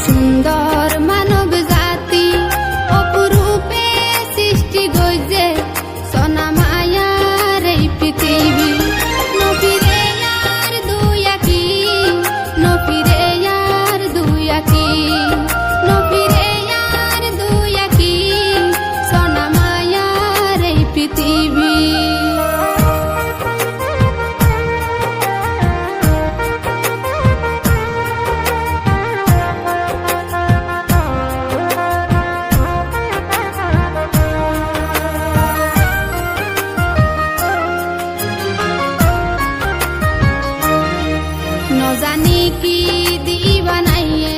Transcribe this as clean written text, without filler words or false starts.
সুন্দর মানব জাতি অপরূপে সৃষ্টি গইছে সোনা মায়ার এই পৃথিবী নফিরে আর দুয়াকি নফিরে আর দুয়াকি নফিরে আর দুয়াকি সোনা মায়ার এই পৃথিবী জানি কি দিবা নাইয়ে